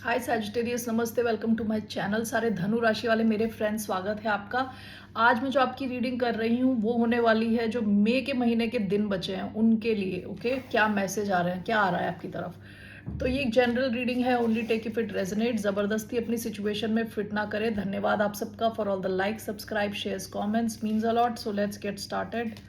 हाय Sagittarius, नमस्ते, welcome to my channel. सारे धनु राशि वाले मेरे फ्रेंड्स, स्वागत है आपका। आज मैं जो आपकी रीडिंग कर रही हूँ वो होने वाली है जो मई के महीने के दिन बचे हैं उनके लिए। ओके, क्या मैसेज आ रहे हैं, क्या आ रहा है आपकी तरफ। तो ये एक जनरल रीडिंग है, only take if it resonate. जबरदस्ती अपनी सिचुएशन में फिट ना करें। धन्यवाद आप सबका for all the like, subscribe, shares, comments, means a lot. So let's get started.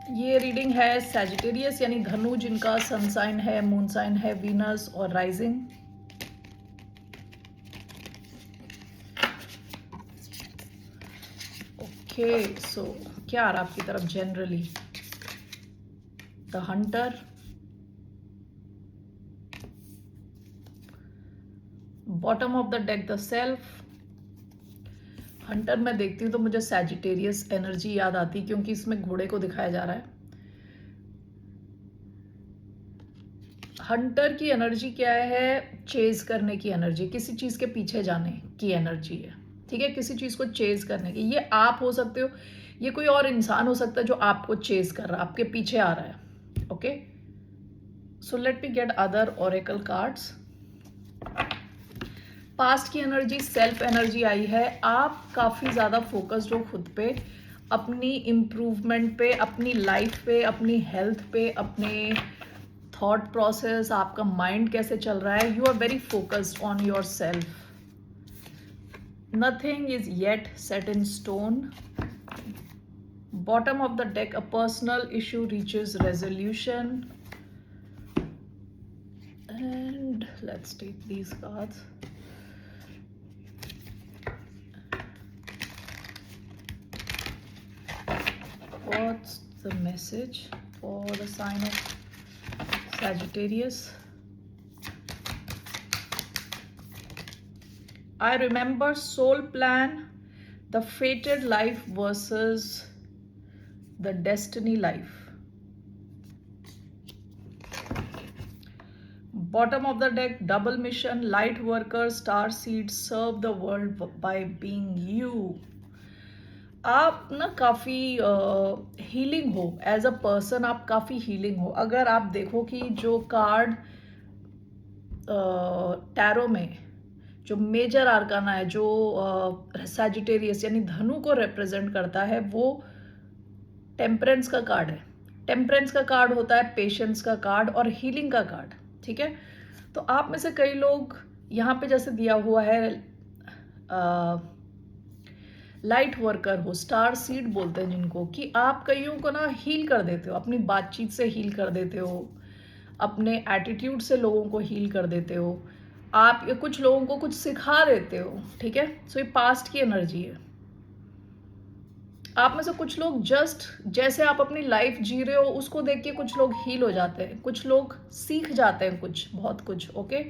ये रीडिंग है सैजिटेरियस यानी धनु, जिनका सन साइन है, मून साइन है वीनस और राइजिंग। ओके, सो क्या आ रहा आपकी तरफ generally. The Hunter, bottom of the deck the self. Hunter मैं देखती हूँ तो मुझे सैजिटेरियस एनर्जी याद आती है क्योंकि इसमें घोड़े को दिखाया जा रहा है। हंटर की एनर्जी क्या है? चेज करने की एनर्जी, किसी चीज के पीछे जाने की एनर्जी है। ठीक है, किसी चीज को चेज करने की। ये आप हो सकते हो, ये कोई और इंसान हो सकता है जो आपको चेज कर रहा है, आपके पीछे आ रहा है। Okay, so let me get other Oracle cards. Past की एनर्जी, सेल्फ एनर्जी आई है। आप काफ़ी ज़्यादा फोकस्ड हो खुद पे, अपनी इम्प्रूवमेंट पे, अपनी लाइफ पे, अपनी हेल्थ पे, अपने थॉट प्रोसेस, आपका माइंड कैसे चल रहा है। You are very focused on yourself. Nothing is yet set in stone. Bottom of the deck, a personal issue reaches resolution. And let's take these cards. What's the message for the sign of Sagittarius? I remember soul plan, the fated life versus the destiny life. Bottom of the deck, double mission, light worker, star seed, serve the world by being you. आप ना काफ़ी healing हो as a person, आप काफ़ी healing हो। अगर आप देखो कि जो कार्ड टैरो में जो मेजर आर्काना है, जो सैजिटेरियस यानी धनु को रिप्रेजेंट करता है, वो टेम्परेंस का कार्ड है। टेम्परेंस का कार्ड होता है पेशेंस का कार्ड और हीलिंग का कार्ड। ठीक है, तो आप में से कई लोग यहाँ पे जैसे दिया हुआ है लाइट वर्कर हो, स्टार सीड बोलते हैं जिनको, कि आप कईयों को ना हील कर देते हो, अपनी बातचीत से हील कर देते हो, अपने एटीट्यूड से लोगों को हील कर देते हो, आप या कुछ लोगों को कुछ सिखा देते हो। ठीक है, सो ये पास्ट की एनर्जी है। आप में से कुछ लोग जस्ट जैसे आप अपनी लाइफ जी रहे हो उसको देख के कुछ लोग हील हो जाते हैं, कुछ लोग सीख जाते हैं कुछ, बहुत कुछ। Okay,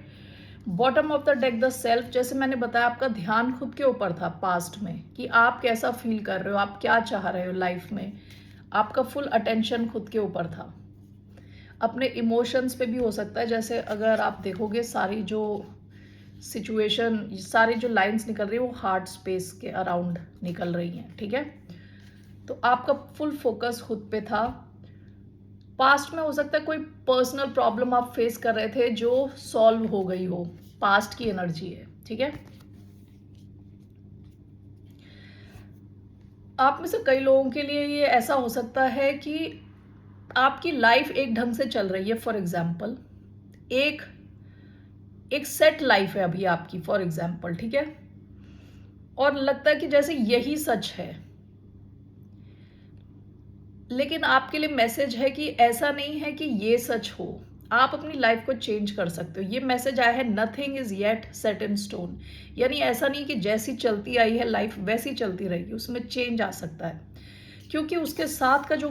bottom of the deck the self, जैसे मैंने बताया आपका ध्यान खुद के ऊपर था पास्ट में, कि आप कैसा फील कर रहे हो, आप क्या चाह रहे हो लाइफ में। आपका फुल अटेंशन खुद के ऊपर था, अपने इमोशंस पे भी हो सकता है। जैसे अगर आप देखोगे सारी जो सिचुएशन, सारी जो लाइंस निकल रही है वो हार्ट स्पेस के अराउंड निकल रही हैं। ठीक है, तो आपका फुल फोकस खुद पे था। पास्ट में हो सकता है कोई पर्सनल प्रॉब्लम आप फेस कर रहे थे जो सॉल्व हो गई हो, पास्ट की एनर्जी है। ठीक है, आप में से कई लोगों के लिए ये ऐसा हो सकता है कि आपकी लाइफ एक ढंग से चल रही है। फॉर एग्जाम्पल एक एक सेट लाइफ है अभी आपकी, फॉर एग्जाम्पल। ठीक है, और लगता है कि जैसे यही सच है, लेकिन आपके लिए मैसेज है कि ऐसा नहीं है कि ये सच हो, आप अपनी लाइफ को चेंज कर सकते हो। ये मैसेज आया है, nothing is yet set in stone, यानी ऐसा नहीं कि जैसी चलती आई है लाइफ वैसी चलती रहेगी, उसमें चेंज आ सकता है। क्योंकि उसके साथ का जो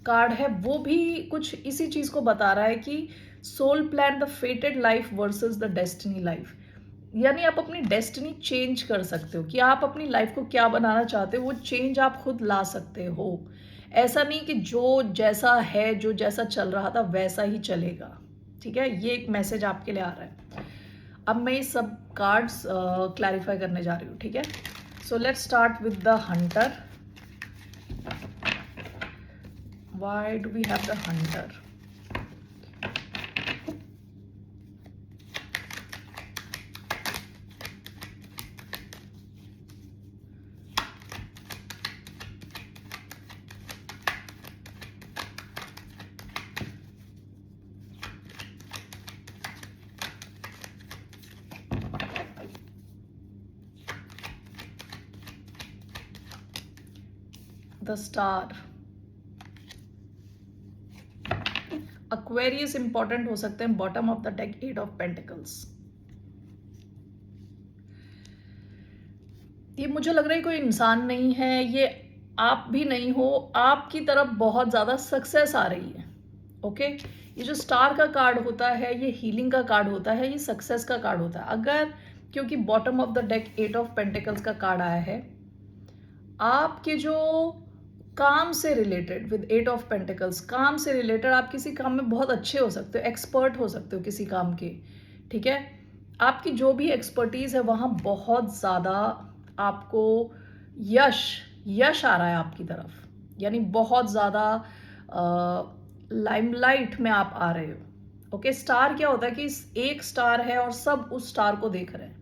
कार्ड है वो भी कुछ इसी चीज को बता रहा है कि soul plan, the fated life versus the destiny life, यानी आप अपनी डेस्टिनी चेंज कर सकते हो, कि आप अपनी लाइफ को क्या बनाना चाहते हो वो चेंज आप खुद ला सकते हो। ऐसा नहीं कि जो जैसा है, जो जैसा चल रहा था वैसा ही चलेगा। ठीक है, ये एक मैसेज आपके लिए आ रहा है। अब मैं ये सब कार्ड्स क्लैरिफाई करने जा रही हूँ। ठीक है, So let's start with the hunter. Why do we have the hunter? The star. Aquarius important हो सकते हैं. Bottom of the deck 8 of pentacles. ये मुझे लग रहा है कोई इंसान नहीं है, ये आप भी नहीं हो. आपकी तरफ बहुत ज़्यादा सक्सेस आ रही है. ओके, ये जो स्टार का कार्ड होता है ये हीलिंग का कार्ड होता है, ये सक्सेस का कार्ड होता है. अगर क्योंकि bottom of the deck 8 of pentacles का कार्ड आया है, आपके जो काम से रिलेटेड विद 8 ऑफ पेंटिकल्स, काम से रिलेटेड आप किसी काम में बहुत अच्छे हो सकते हो, एक्सपर्ट हो सकते हो किसी काम के. ठीक है, आपकी जो भी एक्सपर्टीज है वहाँ बहुत ज़्यादा आपको यश आ रहा है आपकी तरफ. यानी बहुत ज़्यादा लाइमलाइट में आप आ रहे हो. ओके, स्टार क्या होता है कि एक स्टार है और सब उस स्टार को देख रहे हैं,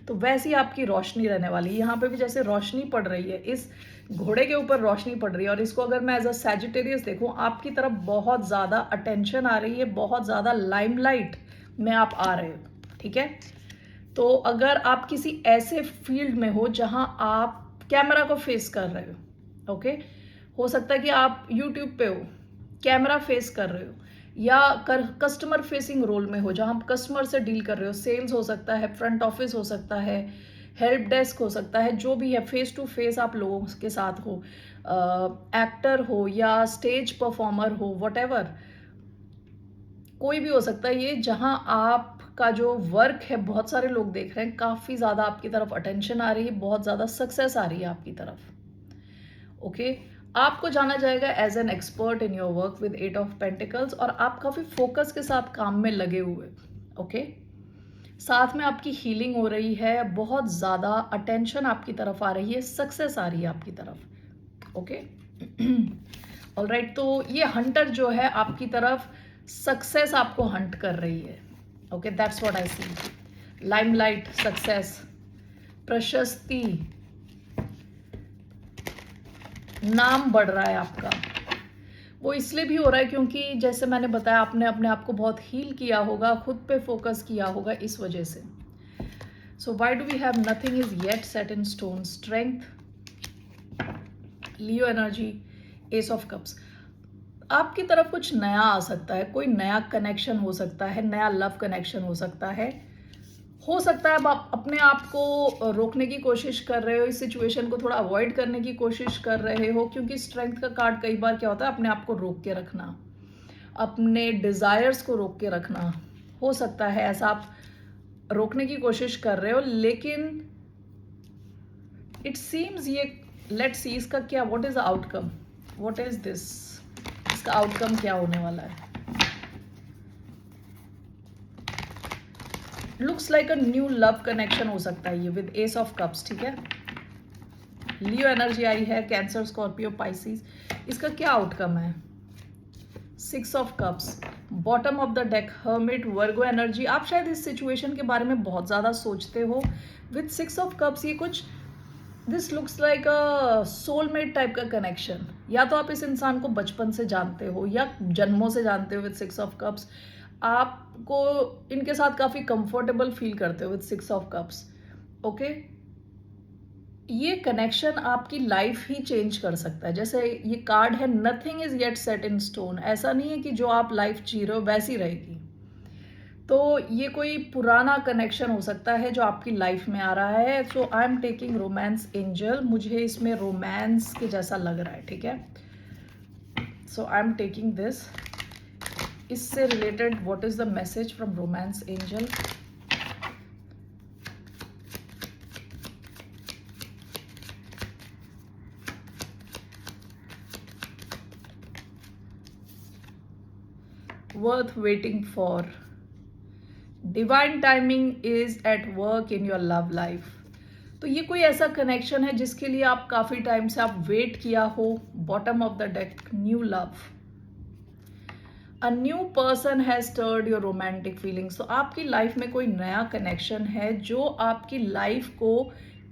तो वैसी आपकी रोशनी रहने वाली है. यहाँ पे भी जैसे रोशनी पड़ रही है, इस घोड़े के ऊपर रोशनी पड़ रही है, और इसको अगर मैं एज अ सैजिटेरियस देखूँ, आपकी तरफ बहुत ज़्यादा अटेंशन आ रही है, बहुत ज़्यादा लाइमलाइट में आप आ रहे हो. ठीक है, तो अगर आप किसी ऐसे फील्ड में हो जहाँ आप कैमरा को फेस कर रहे हो, ओके, हो सकता है कि आप यूट्यूब पे हो, कैमरा फेस कर रहे हो, या कस्टमर फेसिंग रोल में हो जहाँ आप कस्टमर से डील कर रहे हो. सेल्स हो सकता है, फ्रंट ऑफिस हो सकता है, हेल्प डेस्क हो सकता है, जो भी है, फेस टू फेस आप लोगों के साथ हो, एक्टर हो या स्टेज परफॉर्मर हो, व्हाटएवर, कोई भी हो सकता है ये, जहाँ आपका जो वर्क है बहुत सारे लोग देख रहे हैं, काफ़ी ज़्यादा आपकी तरफ अटेंशन आ रही है, बहुत ज़्यादा सक्सेस आ रही है आपकी तरफ. ओके, आपको जाना जाएगा as an expert in your work with 8 of pentacles, और आप काफ़ी फोकस के साथ काम में लगे हुए. ओके, साथ में आपकी हीलिंग हो रही है, बहुत ज़्यादा अटेंशन आपकी तरफ आ रही है, सक्सेस आ रही है आपकी तरफ. ओके, ऑलराइट, तो ये हंटर जो है आपकी तरफ सक्सेस आपको हंट कर रही है. Okay, that's what I see. Limelight, success, प्रशस्ति, नाम बढ़ रहा है आपका. वो इसलिए भी हो रहा है क्योंकि जैसे मैंने बताया, आपने अपने आप को बहुत हील किया होगा, खुद पे फोकस किया होगा, इस वजह से. So why do we have nothing is yet set in stone. Strength, Leo energy, ace of cups. आपकी तरफ कुछ नया आ सकता है, कोई नया कनेक्शन हो सकता है, नया लव कनेक्शन हो सकता है. हो सकता है अब आप अपने आप को रोकने की कोशिश कर रहे हो, इस सिचुएशन को थोड़ा अवॉइड करने की कोशिश कर रहे हो, क्योंकि स्ट्रेंथ का कार्ड कई बार क्या होता है, अपने आप को रोक के रखना, अपने डिज़ायर्स को रोक के रखना. हो सकता है ऐसा आप रोकने की कोशिश कर रहे हो, लेकिन इट सीम्स ये, लेट्स सी इसका क्या, what is the outcome, what is this, इसका आउटकम क्या होने वाला है. Looks like a new love connection हो सकता है ये विद एस ऑफ कप्स. ठीक है, लियो एनर्जी आई है, कैंसर, स्कॉर्पियो, पाइसिस. इसका क्या आउटकम है, 6 of cups, bottom of the deck, hermit, Virgo energy. आप शायद इस सिचुएशन के बारे में बहुत ज़्यादा सोचते हो विद 6 ऑफ कप्स. ये कुछ, this looks like a soulmate type का कनेक्शन. या तो आप इस इंसान को बचपन से जानते हो या जन्मों से जानते हो विद 6 ऑफ कप्स. आपको इनके साथ काफ़ी कंफर्टेबल फील करते हो विद 6 ऑफ कप्स. ओके, ये कनेक्शन आपकी लाइफ ही चेंज कर सकता है. जैसे ये कार्ड है, nothing is yet set in stone. ऐसा नहीं है कि जो आप लाइफ जी रहे हो वैसी रहेगी. तो ये कोई पुराना कनेक्शन हो सकता है जो आपकी लाइफ में आ रहा है. So I am taking romance angel. मुझे इसमें रोमांस के जैसा लग रहा है. ठीक है, so I am taking this. इससे related what is the message from romance angel. worth waiting for. Divine timing is at work in your love life. तो ये कोई ऐसा कनेक्शन है जिसके लिए आप काफ़ी टाइम से आप वेट किया हो। Bottom of the deck, new love, a new person has stirred your romantic feelings. तो आपकी लाइफ में कोई नया कनेक्शन है जो आपकी लाइफ को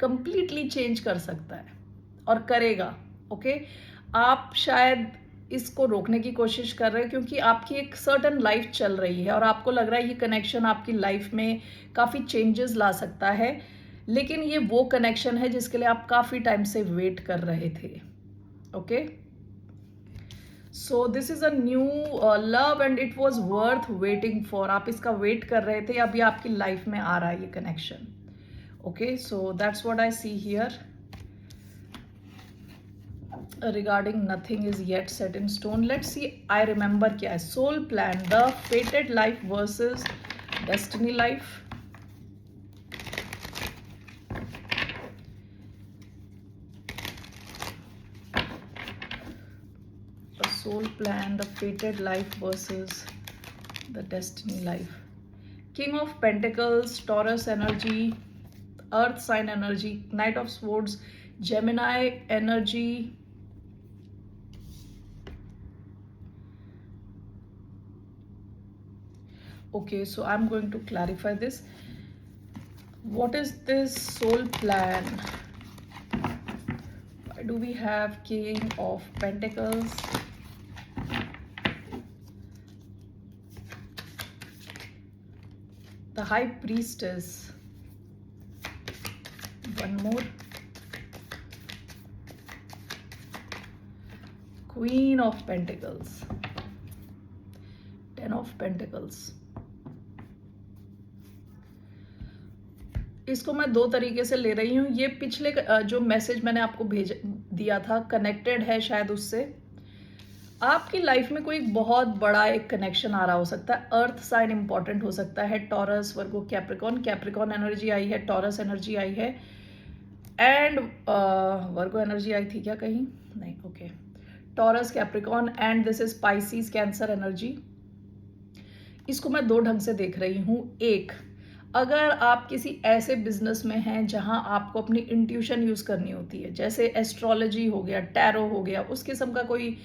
कंप्लीटली चेंज कर सकता है और करेगा। ओके, आप शायद इसको रोकने की कोशिश कर रहे हैं क्योंकि आपकी एक सर्टन लाइफ चल रही है और आपको लग रहा है ये कनेक्शन आपकी लाइफ में काफ़ी चेंजेस ला सकता है, लेकिन ये वो कनेक्शन है जिसके लिए आप काफ़ी टाइम से वेट कर रहे थे। Okay, so this is a new love and it was worth waiting for. आप इसका वेट कर रहे थे, अभी आपकी लाइफ में आ रहा है ये connection. Okay, so that's what I see here regarding nothing is yet set in stone. Let's see, I remember क्या है, soul plan, the fated life versus destiny life. The soul plan, the fated life versus the destiny life. King of Pentacles, Taurus energy, earth sign energy, Knight of Swords, Gemini energy. Okay, so I'm going to clarify this. What is this soul plan? Why do we have King of Pentacles? The High Priestess. One more. Queen of Pentacles. Ten of Pentacles. इसको मैं दो तरीके से ले रही हूँ। ये पिछले जो मैसेज मैंने आपको भेज दिया था कनेक्टेड है शायद उससे। आपकी लाइफ में कोई एक बहुत बड़ा एक कनेक्शन आ रहा हो सकता है। अर्थ साइन इंपॉर्टेंट हो सकता है, टॉरस, वर्गो, कैप्रिकॉन। कैप्रिकॉन एनर्जी आई है, टॉरस एनर्जी आई है एंड वर्गो एनर्जी आई थी क्या कहीं? नहीं, okay. Taurus, Capricorn and this is species, cancer energy. इसको मैं दो ढंग से देख रही हूँ। एक, अगर आप किसी ऐसे बिजनेस में हैं जहां आपको अपनी इंट्यूशन यूज़ करनी होती है, जैसे एस्ट्रोलॉजी हो गया, टैरो हो गया, उस किस्म का कोई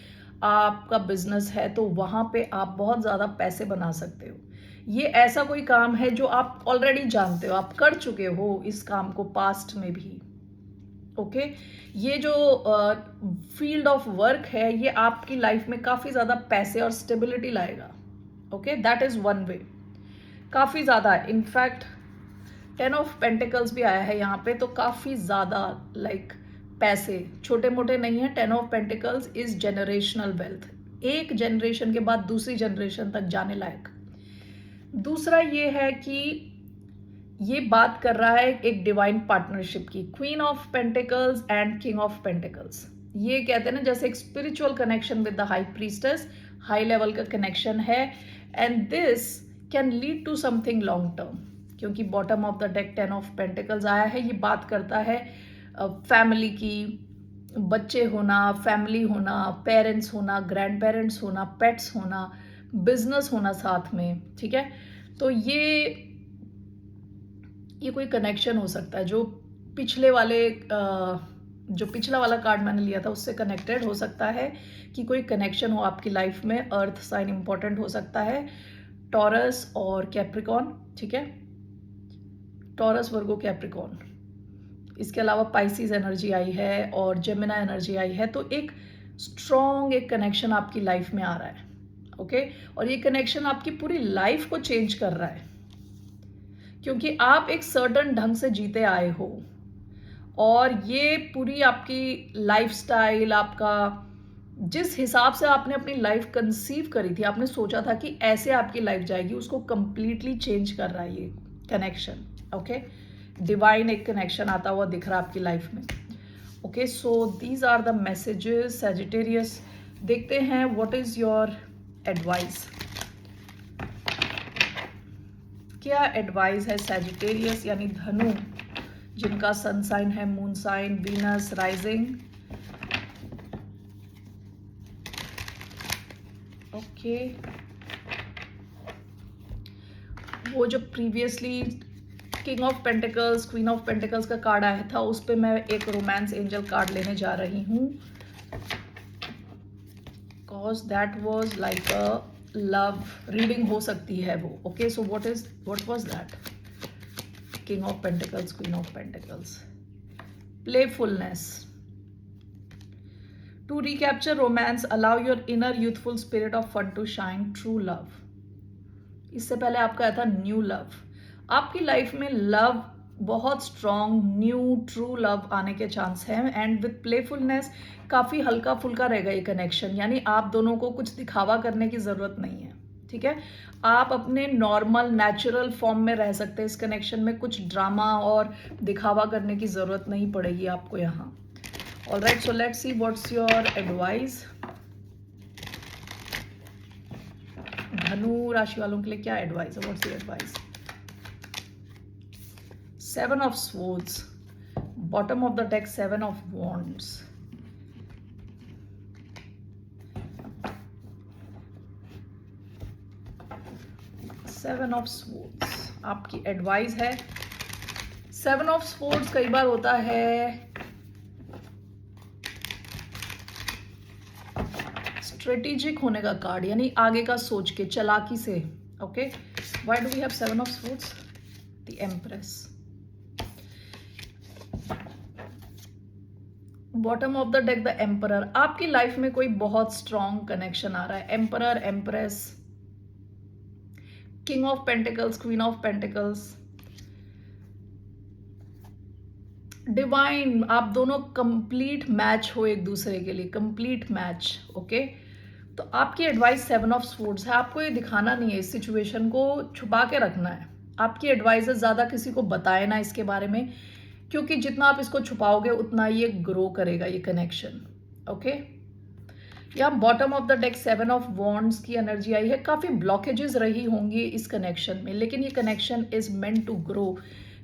आपका बिजनेस है, तो वहां पे आप बहुत ज़्यादा पैसे बना सकते हो। ये ऐसा कोई काम है जो आप ऑलरेडी जानते हो, आप कर चुके हो इस काम को पास्ट में भी। ओके, ये जो फील्ड ऑफ वर्क है ये आपकी लाइफ में काफ़ी ज़्यादा पैसे और स्टेबिलिटी लाएगा। Okay, that is one way. काफ़ी ज़्यादा, इनफैक्ट 10 ऑफ पेंटिकल्स भी आया है यहाँ पे, तो काफ़ी ज़्यादा लाइक पैसे छोटे मोटे नहीं है। 10 of pentacles is generational wealth, एक जनरेशन के बाद दूसरी जनरेशन तक जाने लायक। दूसरा ये है कि ये बात कर रहा है एक डिवाइन पार्टनरशिप की। Queen of pentacles and king of pentacles, ये कहते हैं ना जैसे एक spiritual connection with the high priestess, high level का कनेक्शन है and this can lead to something long term. क्योंकि bottom of the deck 10 of pentacles आया है, ये बात करता है फैमिली की, बच्चे होना, फैमिली होना, पेरेंट्स होना, ग्रैंड पेरेंट्स होना, पेट्स होना, बिजनेस होना साथ में। ठीक है, तो ये कोई कनेक्शन हो सकता है जो पिछले वाले जो पिछला वाला कार्ड मैंने लिया था उससे कनेक्टेड हो सकता है कि कोई कनेक्शन हो आपकी लाइफ में। अर्थ साइन इंपॉर्टेंट हो सकता है, टॉरस और कैप्रिकॉन। ठीक है, टॉरस, वर्गो, कैप्रिकॉन। इसके अलावा पाइसिस एनर्जी आई है और जेमिना एनर्जी आई है। तो एक स्ट्रॉन्ग एक कनेक्शन आपकी लाइफ में आ रहा है। ओके, और ये कनेक्शन आपकी पूरी लाइफ को चेंज कर रहा है क्योंकि आप एक सर्टन ढंग से जीते आए हो और ये पूरी आपकी लाइफस्टाइल, आपका जिस हिसाब से आपने अपनी लाइफ कंसीव करी थी, आपने सोचा था कि ऐसे आपकी लाइफ जाएगी, उसको कंप्लीटली चेंज कर रहा है ये कनेक्शन। ओके, डिवाइन एक कनेक्शन आता हुआ दिख रहा है आपकी लाइफ में। Okay, so these are the messages Sagittarius. देखते हैं व्हाट इज योर एडवाइस, क्या एडवाइस है सैजिटेरियस यानी धनु, जिनका सन साइन है moon sign, Venus, rising. Okay, वो जो previously king of pentacles, queen of pentacles का कार्ड आया था, उस पर मैं एक रोमांस एंजल कार्ड लेने जा रही हूँ, cause that was like a love reading हो सकती है वो. Okay, so what was that? King of pentacles, queen of pentacles, playfulness. To recapture romance, allow your inner youthful spirit of fun to shine. True love. इससे पहले आपका आया था new love. आपकी लाइफ में लव बहुत स्ट्रॉन्ग न्यू ट्रू लव आने के चांस हैं. एंड विथ प्लेफुलनेस काफ़ी हल्का फुल्का रहेगा ये कनेक्शन. यानी आप दोनों को कुछ दिखावा करने की ज़रूरत नहीं है. ठीक है, आप अपने नॉर्मल नेचुरल फॉर्म में रह सकते हैं इस कनेक्शन में. कुछ ड्रामा और दिखावा करने की ज़रूरत नहीं पड़ेगी आपको यहाँ. Alright, so let's see what's your advice. धनु राशि वालों के लिए क्या एडवाइस है? What's the advice? 7 of Swords, bottom of the deck 7 of Wands. Seven of Swords आपकी एडवाइस है. 7 of Swords कई बार होता है स्ट्रेटेजिक होने का कार्ड, यानी आगे का सोच के चालाकी से. Okay, why do we have 7 of swords? The empress. Bottom of the deck the emperor. आपकी लाइफ में कोई बहुत स्ट्रॉन्ग कनेक्शन आ रहा है. Emperor, empress, king of pentacles, queen of pentacles, divine. आप दोनों कंप्लीट मैच हो एक दूसरे के लिए, कंप्लीट मैच. ओके, तो आपकी एडवाइस 7 ऑफ स्वॉर्ड्स है. आपको ये दिखाना नहीं है, इस सिचुएशन को छुपा के रखना है. आपकी एडवाइस है ज़्यादा किसी को बताए ना इसके बारे में, क्योंकि जितना आप इसको छुपाओगे उतना ये ग्रो करेगा ये कनेक्शन. ओके, यहाँ bottom of the deck 7 of wands की एनर्जी आई है. काफ़ी ब्लॉकेजेस रही होंगी इस कनेक्शन में, लेकिन ये connection is meant to grow,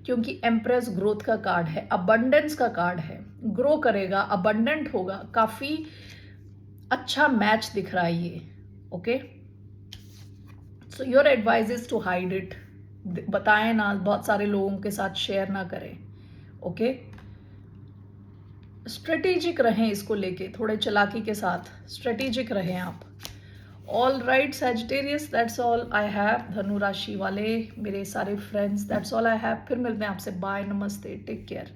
क्योंकि एम्प्रेस ग्रोथ का कार्ड है, अबंडेंस का कार्ड है. ग्रो करेगा, अबंडेंट होगा, काफ़ी अच्छा मैच दिख रहा है ये. Okay, so your advice is to hide it. बताएं ना, बहुत सारे लोगों के साथ शेयर ना करें. ओके, स्ट्रेटेजिक रहें इसको लेके, थोड़े चालाकी के साथ स्ट्रेटेजिक रहें आप. All right Sagittarius, that's all I have. धनु राशि वाले मेरे सारे friends, that's all I have. फिर मिलते हैं आपसे. बाय, नमस्ते, टेक केयर.